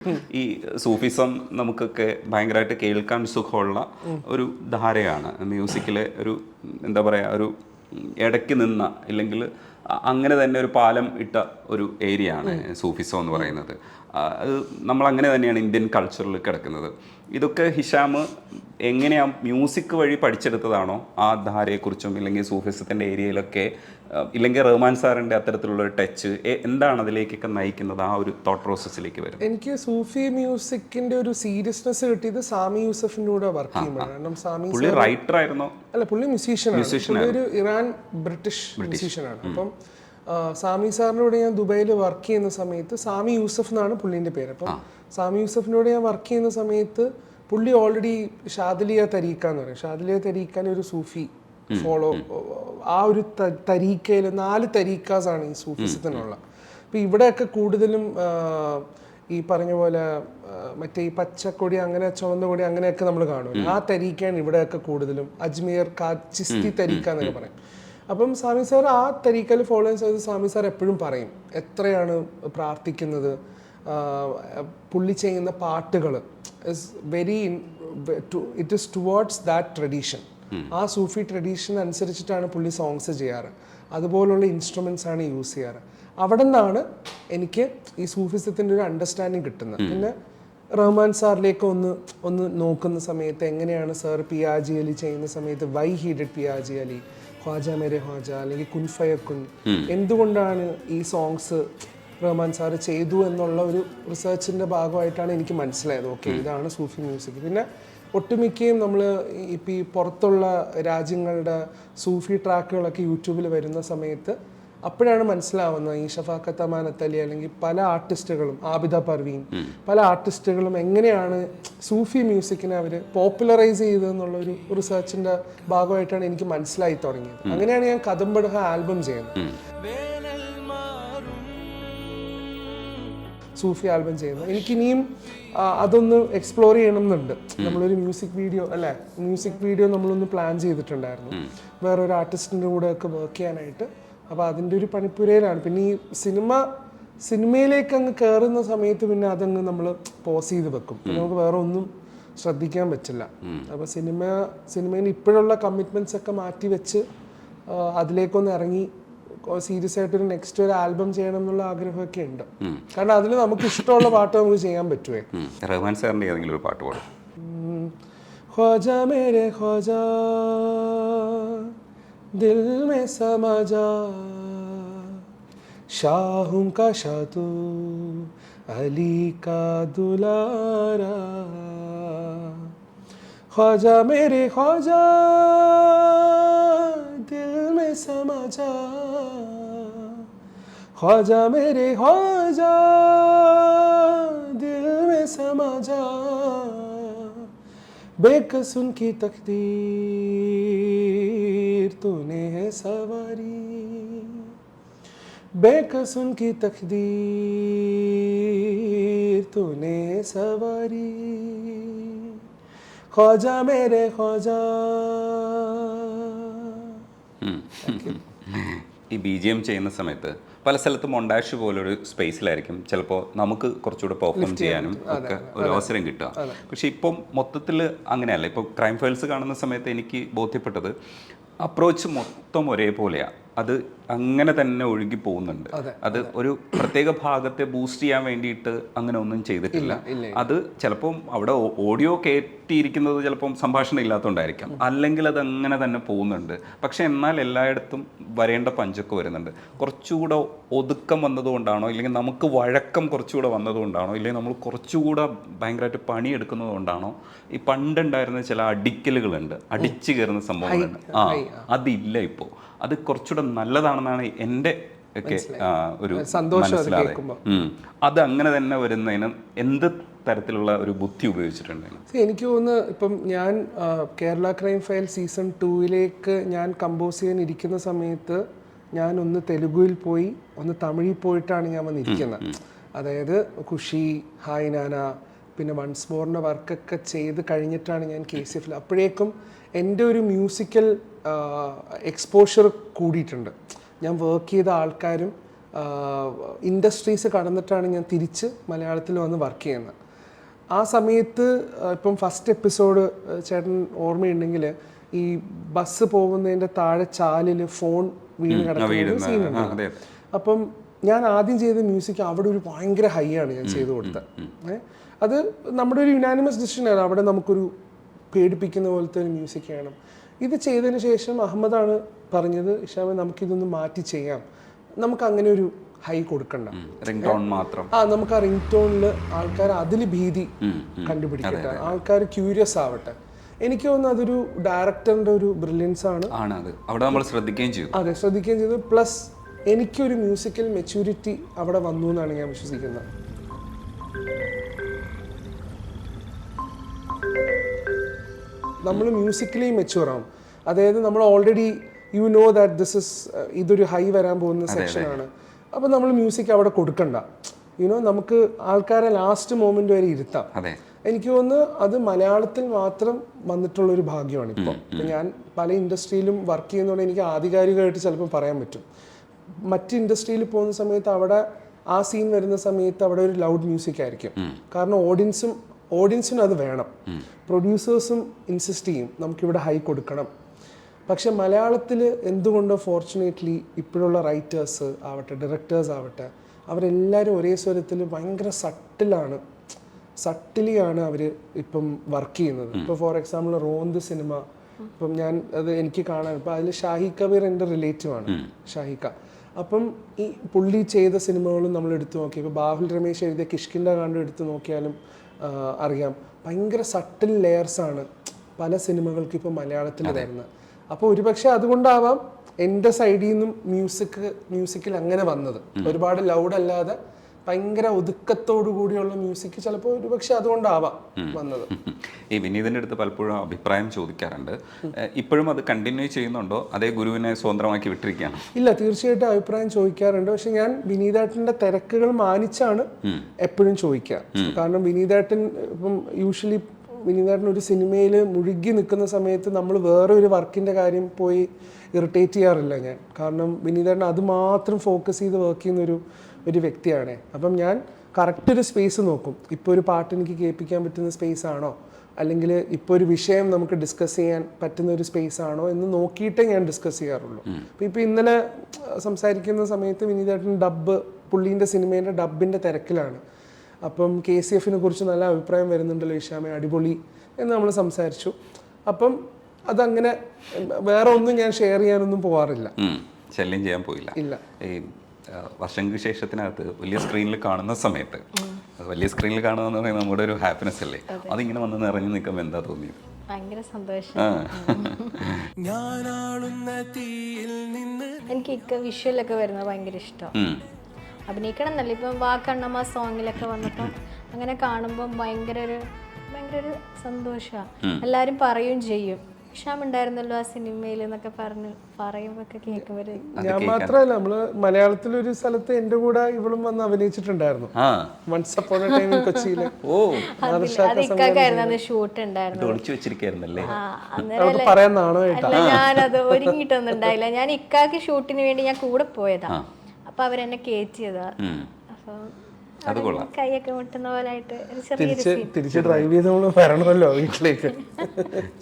ഈ സൂഫിസം നമുക്കൊക്കെ ഭയങ്കരമായിട്ട് കേൾക്കാൻ സുഖമുള്ള ഒരു ധാരയാണ് മ്യൂസിക്കിലെ ഒരു എന്താ പറയുക ഒരു ഇടയ്ക്ക് നിന്ന ഇല്ലെങ്കിൽ അങ്ങനെ തന്നെ ഒരു പാലം ഇട്ട ഒരു ഏരിയ ആണ് സൂഫിസം എന്ന് പറയുന്നത്. അത് നമ്മളങ്ങനെ തന്നെയാണ് ഇന്ത്യൻ കൾച്ചറിൽ കിടക്കുന്നത്. ഇതൊക്കെ ഹിഷാം എങ്ങനെയാണ് മ്യൂസിക് വഴി പഠിച്ചെടുത്തതാണോ ആ ധാരയെക്കുറിച്ചും ഇല്ലെങ്കിൽ സൂഫിസത്തിൻ്റെ ഏരിയയിലൊക്കെ ഇല്ലെങ്കിൽ റഹ്മാൻ സാറിൻ്റെ അത്തരത്തിലുള്ള ഒരു ടച്ച് എന്താണ് അതിലേക്കൊക്കെ നയിക്കുന്നത് ആ ഒരു തോട്ട് പ്രോസസ്സിലേക്ക് വരും? എനിക്ക് സൂഫി മ്യൂസിക്കിന്റെ ഒരു സീരിയസ്നെസ് കിട്ടിയത് സാമി യൂസഫിന്റെ കൂടെ വർക്ക് ചെയ്യുമ്പോഴാണ്. കാരണം സാമി പുള്ളി റൈറ്റർ ആയിരുന്നോ? അല്ല, പുള്ളി മ്യൂസീഷ്യനാണ്. പുള്ളി ഒരു ഇറാൻ ബ്രിട്ടീഷ് മ്യൂസീഷ്യനാണ്. അപ്പം സാമി സാറിൻ്റെ കൂടെ ഞാൻ ദുബൈയിൽ വർക്ക് ചെയ്യുന്ന സമയത്ത്, സാമി യൂസഫ് എന്നാണ് പുള്ളിൻ്റെ പേര്. അപ്പം സാമി യൂസഫിൻ്റെ കൂടെ ഞാൻ വർക്ക് ചെയ്യുന്ന സമയത്ത് പുള്ളി ഓൾറെഡി ഷാദിലിയ തരീക്ക എന്ന് പറയും. ഷാദിലിയ തരീക്കാൻ ഒരു സൂഫി ഫോളോ, ആ ഒരു തരീക്കയിൽ 4 തരീക്കാസാണ് ഈ സൂഫിസത്തിനുള്ള. അപ്പം ഇവിടെയൊക്കെ കൂടുതലും ഈ പറഞ്ഞ പോലെ മറ്റേ ഈ പച്ചക്കൊടി അങ്ങനെ ചുവന്ന കൊടി അങ്ങനെയൊക്കെ നമ്മൾ കാണും. ആ തരീക്കയാണ് ഇവിടെയൊക്കെ കൂടുതലും. അജ്മീർ ചിസ്തി തരീക്ക എന്നൊക്കെ പറയും. അപ്പം സ്വാമി സാർ ആ തരീക്കയിൽ ഫോളോ ചെയ്യുന്ന സ്വാമി സാർ എപ്പോഴും പറയും എത്രയാണ് പ്രാർത്ഥിക്കുന്നത്, പുള്ളി ചെയ്യുന്ന പാട്ടുകൾ is very it is towards that tradition. ആ സൂഫി ട്രഡീഷൻ അനുസരിച്ചിട്ടാണ് പുള്ളി സോങ്സ് ചെയ്യാറ്. അതുപോലുള്ള ഇൻസ്ട്രുമെൻറ്റ്സ് ആണ് യൂസ് ചെയ്യാറ്. അവിടെ നിന്നാണ് എനിക്ക് ഈ സൂഫിസത്തിൻ്റെ ഒരു അണ്ടർസ്റ്റാൻഡിങ് കിട്ടുന്നത്. പിന്നെ റഹ്മാൻ സാറിലേക്ക് ഒന്ന് നോക്കുന്ന സമയത്ത് എങ്ങനെയാണ് സാർ പിയാജി അലി ചെയ്യുന്ന സമയത്ത് why he did Piyaji Ali, Khwaja Mere Khwaja അല്ലെങ്കിൽ കുൻ ഫയക്കുൻ, എന്തുകൊണ്ടാണ് ഈ സോങ്സ് റഹ്മാൻ സാർ ചെയ്തു എന്നുള്ള ഒരു റിസർച്ചിൻ്റെ ഭാഗമായിട്ടാണ് എനിക്ക് മനസ്സിലായത്. ഓക്കെ, ഇതാണ് സൂഫി മ്യൂസിക്. പിന്നെ ഒട്ടുമിക്കയും നമ്മൾ ഇപ്പം ഈ പുറത്തുള്ള രാജ്യങ്ങളുടെ സൂഫി ട്രാക്കുകളൊക്കെ യൂട്യൂബിൽ വരുന്ന സമയത്ത് അപ്പോഴാണ് മനസ്സിലാവുന്നത് ഈ ഷഫാഖത്ത് അമാനത്ത് അലി അല്ലെങ്കിൽ പല ആർട്ടിസ്റ്റുകളും, ആബിദ പർവീൻ, പല ആർട്ടിസ്റ്റുകളും എങ്ങനെയാണ് സൂഫി മ്യൂസിക്കിനെ അവർ പോപ്പുലറൈസ് ചെയ്തതെന്നുള്ളൊരു റിസർച്ചിൻ്റെ ഭാഗമായിട്ടാണ് എനിക്ക് മനസ്സിലായി തുടങ്ങിയത്. അങ്ങനെയാണ് ഞാൻ കദംബഡഹ ആൽബം ചെയ്യുന്നത്, സൂഫി ആൽബം ചെയ്യുന്നത്. എനിക്കിനിയും അതൊന്ന് എക്സ്പ്ലോർ ചെയ്യണം എന്നുണ്ട്. നമ്മളൊരു മ്യൂസിക് വീഡിയോ നമ്മളൊന്ന് പ്ലാൻ ചെയ്തിട്ടുണ്ടായിരുന്നു വേറൊരു ആർട്ടിസ്റ്റിൻ്റെ കൂടെ ഒക്കെ വർക്ക് ചെയ്യാനായിട്ട്. അപ്പോൾ അതിൻ്റെ ഒരു പണിപ്പുരയിലാണ്. പിന്നെ ഈ സിനിമയിലേക്ക് അങ്ങ് കയറുന്ന സമയത്ത് പിന്നെ അതങ്ങ് നമ്മൾ പോസ് ചെയ്ത് വെക്കും. നമുക്ക് വേറെ ഒന്നും ശ്രദ്ധിക്കാൻ പറ്റില്ല. അപ്പോൾ സിനിമയിൽ ഇപ്പോഴുള്ള കമ്മിറ്റ്മെൻറ്റ്സ് ഒക്കെ മാറ്റി വെച്ച് അതിലേക്കൊന്ന് ഇറങ്ങി സീരിയസ് ആയിട്ടൊരു നെക്സ്റ്റ് ഒരു ആൽബം ചെയ്യണം എന്നുള്ള ആഗ്രഹമൊക്കെ ഉണ്ട്. കാരണം അതിൽ നമുക്ക് ഇഷ്ടമുള്ള പാട്ട് നമുക്ക് ചെയ്യാൻ പറ്റുമേ. റഹ്മാൻ സാറിൻ്റെ ഏതെങ്കിലും ഒരു പാട്ട് പാടും. ഖ്വാജ മേരെ ഖ്വാജ दिल में समा जा, शाहूं का शाह तू अली का दुलारा, ख्वाजा मेरे ख्वाजा दिल में समा जा, ख्वाजा मेरे ख्वाजा दिल में समा जा, बेकसूर की तकदीर तूने है सवारी, बेकसूर की तकदीर तूने है सवारी, ख्वाजा मेरे ख्वाजा. ഈ BGM ചെയ്യുന്ന സമയത്ത് പല സ്ഥലത്തും മൊണ്ടാഷ് പോലൊരു സ്പേസിലായിരിക്കും ചിലപ്പോൾ നമുക്ക് കുറച്ചുകൂടെ പെർഫോം ചെയ്യാനും ഒക്കെ ഒരു അവസരം കിട്ടുക. പക്ഷെ ഇപ്പം മൊത്തത്തിൽ അങ്ങനെയല്ല. ഇപ്പോൾ ക്രൈം ഫയൽസ് കാണുന്ന സമയത്ത് എനിക്ക് ബോധ്യപ്പെട്ടത് അപ്രോച്ച് മൊത്തം ഒരേപോലെയാണ്. അത് അങ്ങനെ തന്നെ ഒഴുകി പോകുന്നുണ്ട്. അത് ഒരു പ്രത്യേക ഭാഗത്തെ ബൂസ്റ്റ് ചെയ്യാൻ വേണ്ടിയിട്ട് അങ്ങനെ ഒന്നും ചെയ്തിട്ടില്ല. അത് ചിലപ്പം അവിടെ ഓഡിയോ കയറ്റിയിരിക്കുന്നത് ചിലപ്പം സംഭാഷണം ഇല്ലാത്തതുകൊണ്ടായിരിക്കാം, അല്ലെങ്കിൽ അത് അങ്ങനെ തന്നെ പോകുന്നുണ്ട്. പക്ഷെ എന്നാൽ എല്ലായിടത്തും വരേണ്ട പഞ്ചൊക്കെ വരുന്നുണ്ട്. കുറച്ചുകൂടെ ഒതുക്കം വന്നതുകൊണ്ടാണോ, ഇല്ലെങ്കിൽ നമുക്ക് വഴക്കം കുറച്ചുകൂടെ വന്നതുകൊണ്ടാണോ, ഇല്ലെങ്കിൽ നമ്മൾ കുറച്ചുകൂടെ ഭയങ്കരമായിട്ട് പണിയെടുക്കുന്നത് കൊണ്ടാണോ, ഈ പണ്ടുണ്ടായിരുന്ന ചില അടിക്കലുകളുണ്ട്, അടിച്ചു കയറുന്ന സംഭവങ്ങളുണ്ട്, അതില്ല ഇപ്പോൾ. അത് കുറച്ചുകൂടെ നല്ലതാണെന്നാണ് എൻ്റെ ഒക്കെ ഒരു മനസ്സിലാതെ. അത് അങ്ങനെ തന്നെ വരുന്നതിന് എന്ത് തരത്തിലുള്ള ഒരു ബുദ്ധി ഉപയോഗിച്ചിട്ടുണ്ട്? എനിക്ക് തോന്നുന്നു ഇപ്പം ഞാൻ കേരള ക്രൈം ഫയൽ സീസൺ 2 ഞാൻ കമ്പോസ് ചെയ്യാൻ ഇരിക്കുന്ന സമയത്ത് ഞാൻ ഒന്ന് തെലുഗുവിൽ പോയി ഒന്ന് തമിഴിൽ പോയിട്ടാണ് ഞാൻ വന്നിരിക്കുന്നത്. അതായത് ഖുഷി, ഹായ് നാന, പിന്നെ വൺസ് മോറിൻ്റെ വർക്കൊക്കെ ചെയ്ത് കഴിഞ്ഞിട്ടാണ് ഞാൻ KCF. അപ്പോഴേക്കും എൻ്റെ ഒരു മ്യൂസിക്കൽ എക്സ്പോഷർ കൂടിയിട്ടുണ്ട്. ഞാൻ വർക്ക് ചെയ്ത ആൾക്കാരും ഇൻഡസ്ട്രീസ് കടന്നിട്ടാണ് ഞാൻ തിരിച്ച് മലയാളത്തിൽ വന്ന് വർക്ക് ചെയ്യുന്നത്. ആ സമയത്ത് ഇപ്പം ഫസ്റ്റ് എപ്പിസോഡ് ചേട്ടൻ ഓർമ്മയുണ്ടെങ്കിൽ ഈ ബസ് പോകുന്നതിൻ്റെ താഴെ ചാലിൽ ഫോൺ വീണ് കിടക്കുന്ന സീനുണ്ട്. അപ്പം ഞാൻ ആദ്യം ചെയ്ത മ്യൂസിക് അവിടെ ഒരു ഭയങ്കര ഹൈ ആണ് ഞാൻ ചെയ്തു കൊടുത്തത്. അത് നമ്മുടെ ഒരു യുനാനിമസ് ഡിസിഷനാണ്, അവിടെ നമുക്കൊരു പേടിപ്പിക്കുന്ന പോലത്തെ ഒരു മ്യൂസിക് വേണം. ഇത് ചെയ്തതിന് ശേഷം അഹമ്മദാണ് പറഞ്ഞത്, ഇഷാമെ നമുക്കിതൊന്ന് മാറ്റി ചെയ്യാം, നമുക്ക് അങ്ങനെ ഒരു ഹൈ കൊടുക്കണ്ട, നമുക്ക് ആ റിംഗ് ടോണിൽ ആൾക്കാർ അതിൽ ഭീതി കണ്ടുപിടിക്കട്ടെ, ആൾക്കാർ ക്യൂരിയസ് ആവട്ടെ. എനിക്ക് തോന്നുന്നു അതൊരു ഡയറക്ടറിന്റെ ഒരു ബ്രില്യൻസ് ആണ്. അതെ, ശ്രദ്ധിക്കുകയും ചെയ്തു. പ്ലസ് എനിക്കൊരു മ്യൂസിക്കൽ മെച്യൂരിറ്റി അവിടെ വന്നു എന്നാണ് ഞാൻ വിശ്വസിക്കുന്നത്. നമ്മൾ മ്യൂസിക്കലി മെച്യൂർ ആവും. അതായത് നമ്മൾ ഓൾറെഡി യു നോ ദാറ്റ് ഇതൊരു ഹൈ വരാൻ പോകുന്ന സെക്ഷനാണ്. അപ്പോൾ നമ്മൾ മ്യൂസിക് അവിടെ കൊടുക്കണ്ട. നമുക്ക് ആൾക്കാരെ ലാസ്റ്റ് മൊമെന്റ് വരെ ഇരുത്താം. എനിക്ക് തോന്നുന്നു അത് മലയാളത്തിൽ മാത്രം വന്നിട്ടുള്ളൊരു ഭാഗ്യമാണ്. ഇപ്പോൾ ഞാൻ പല ഇൻഡസ്ട്രിയിലും വർക്ക് ചെയ്യുന്നതുകൊണ്ട് എനിക്ക് ആധികാരികമായിട്ട് ചിലപ്പോൾ പറയാൻ പറ്റും. മറ്റ് ഇൻഡസ്ട്രിയിൽ പോകുന്ന സമയത്ത് അവിടെ ആ സീൻ വരുന്ന സമയത്ത് അവിടെ ഒരു ലൗഡ് മ്യൂസിക് ആയിരിക്കും. കാരണം ഓഡിയൻസിന് അത് വേണം. പ്രൊഡ്യൂസേഴ്സും ഇൻസിസ്റ്റ് ചെയ്യും നമുക്കിവിടെ ഹൈ കൊടുക്കണം. പക്ഷെ മലയാളത്തിൽ എന്തുകൊണ്ടോ ഫോർച്ചുനേറ്റ്ലി ഇപ്പോഴുള്ള റൈറ്റേഴ്സ് ആവട്ടെ, ഡയറക്ടേഴ്സ് ആവട്ടെ, അവരെല്ലാവരും ഒരേ സ്വരത്തിൽ ഭയങ്കര സട്ടിലിയാണ് അവർ ഇപ്പം വർക്ക് ചെയ്യുന്നത്. ഇപ്പോൾ ഫോർ എക്സാമ്പിൾ റോന്ത് സിനിമ, ഇപ്പം എനിക്ക് കാണാൻ ഇപ്പം അതിൽ ഷാഹി കബീർ എൻ്റെ റിലേറ്റീവാണ്, ഷാഹിക്ക. അപ്പം ഈ പുള്ളി ചെയ്ത സിനിമകളും നമ്മൾ എടുത്തു നോക്കി, ഇപ്പോൾ ബാഹുൽ രമേശ് എഴുതിയ കിഷ്കിന്ദ കാണ്ഡം എടുത്തു നോക്കിയാലും അറിയാം, ഭയങ്കര സട്ടിൽ ലെയേഴ്സാണ് പല സിനിമകൾക്ക് ഇപ്പോൾ മലയാളത്തിൽ വരുന്നത്. അപ്പോൾ ഒരുപക്ഷെ അതുകൊണ്ടാവാം എൻ്റെ സൈഡിൽ നിന്നും മ്യൂസിക്കിൽ അങ്ങനെ വന്നത്. ഒരുപാട് ലൗഡ് അല്ലാതെ ഭയങ്കര ഒതുക്കത്തോടു കൂടിയുള്ള മ്യൂസിക് ചിലപ്പോൾ ഒരുപക്ഷെ അതുകൊണ്ടാവാം വന്നത്. ഈ വിനീതിൻ്റെ അടുത്ത് പലപ്പോഴും അഭിപ്രായം ചോദിക്കാറുണ്ട്. ഇപ്പോഴും അത് കണ്ടിന്യൂ ചെയ്യുന്നുണ്ടോ, അതേ ഗുരുവിനെ സ്വതന്ത്രമാക്കി വിട്ടിരിക്കുകയാണ്? ഇല്ല, തീർച്ചയായിട്ടും അഭിപ്രായം ചോദിക്കാറുണ്ട്. പക്ഷെ ഞാൻ വിനീതേട്ടൻ്റെ തിരക്കുകൾ മാനിച്ചാണ് എപ്പോഴും ചോദിക്കുക. കാരണം വിനീതേട്ടൻ ഇപ്പം യൂഷ്വലി വിനീതേട്ടൻ ഒരു സിനിമയിൽ മുഴുകി നിൽക്കുന്ന സമയത്ത് നമ്മൾ വേറെ ഒരു വർക്കിൻ്റെ കാര്യം പോയി ഇറിറ്റേറ്റ് ചെയ്യാറില്ല ഞാൻ. കാരണം വിനീതേട്ടൻ അത് മാത്രം ഫോക്കസ് ചെയ്ത് വർക്ക് ചെയ്യുന്നൊരു വ്യക്തിയാണ്. അപ്പം ഞാൻ കറക്റ്റ് ഒരു സ്പേസ് നോക്കും. ഇപ്പോൾ ഒരു പാട്ട് എനിക്ക് കേൾപ്പിക്കാൻ പറ്റുന്ന സ്പേസ് ആണോ, അല്ലെങ്കിൽ ഇപ്പോൾ ഒരു വിഷയം നമുക്ക് ഡിസ്കസ് ചെയ്യാൻ പറ്റുന്ന ഒരു സ്പേസ് ആണോ എന്ന് നോക്കിയിട്ടേ ഞാൻ ഡിസ്കസ് ചെയ്യാറുള്ളൂ. ഇപ്പോൾ ഇന്നലെ സംസാരിക്കുന്ന സമയത്ത് വിനീതേട്ടൻ പുള്ളീൻ്റെ സിനിമേൻ്റെ ഡബിൻ്റെ തിരക്കിലാണ്. അപ്പം KCF കുറിച്ച് നല്ല അഭിപ്രായം വരുന്നുണ്ടല്ലോ ഇഷാമെ, അടിപൊളി എന്ന് നമ്മൾ സംസാരിച്ചു. അപ്പം അതങ്ങനെ വേറെ ഒന്നും ഞാൻ ഷെയർ ചെയ്യാനൊന്നും പോവാറില്ല, ശല്യം ചെയ്യാൻ പോയില്ല. ഇല്ല. ഈ വർഷങ്ങൾക്ക് ശേഷത്തിനകത്ത് വലിയ സ്ക്രീനിൽ കാണുന്ന സമയത്ത്, വലിയ സ്ക്രീനിൽ കാണുക പറയുന്നത് നമ്മുടെ ഒരു ഹാപ്പിനെസ് അല്ലേ, അതിങ്ങനെ വന്ന് നിറഞ്ഞു നിൽക്കുമ്പോൾ എന്താ തോന്നിയത്? ഭയങ്കര സന്തോഷം. എനിക്ക് വിഷ്വലൊക്കെ വരുന്നത് ഭയങ്കര ഇഷ്ടം. അഭിനയിക്കണം എന്നല്ല, ഇപ്പം വാക്കണ്ണമ്മ സോങ്ങിലൊക്കെ വന്നപ്പോൾ അങ്ങനെ കാണുമ്പം ഭയങ്കര ഒരു സന്തോഷമാണ്. എല്ലാവരും പറയുകയും ചെയ്യും, ഇഷാം ഉണ്ടായിരുന്നല്ലോ ആ സിനിമയിൽ എന്നൊക്കെ പറയുമ്പോൾ കേൾക്കുമ്പോൾ. ഞാൻ മാത്രമല്ല, നമ്മള് മലയാളത്തിലൊരു സ്ഥലത്ത് എൻ്റെ കൂടെ ഇവളും വന്ന് അഭിനയിച്ചിട്ടുണ്ടായിരുന്നു. Once upon a time in കൊച്ചിയില്. ഷൂട്ട് ഉണ്ടായിരുന്നു. പറയാനാണോ? ഞാനത് ഒരുങ്ങിയിട്ടൊന്നും ഉണ്ടായില്ല. ഞാൻ ഇക്കാക്ക് ഷൂട്ടിന് വേണ്ടി ഞാൻ കൂടെ പോയതാ. അപ്പൊ അവരെന്നെ കയറ്റിയതാ. അപ്പൊ കൈയൊക്കെ മുട്ടുന്ന പോലെ ആയിട്ട് തിരിച്ച് ഡ്രൈവ് ചെയ്ത് നമ്മള് വരണമല്ലോ വീട്ടിലേക്ക്.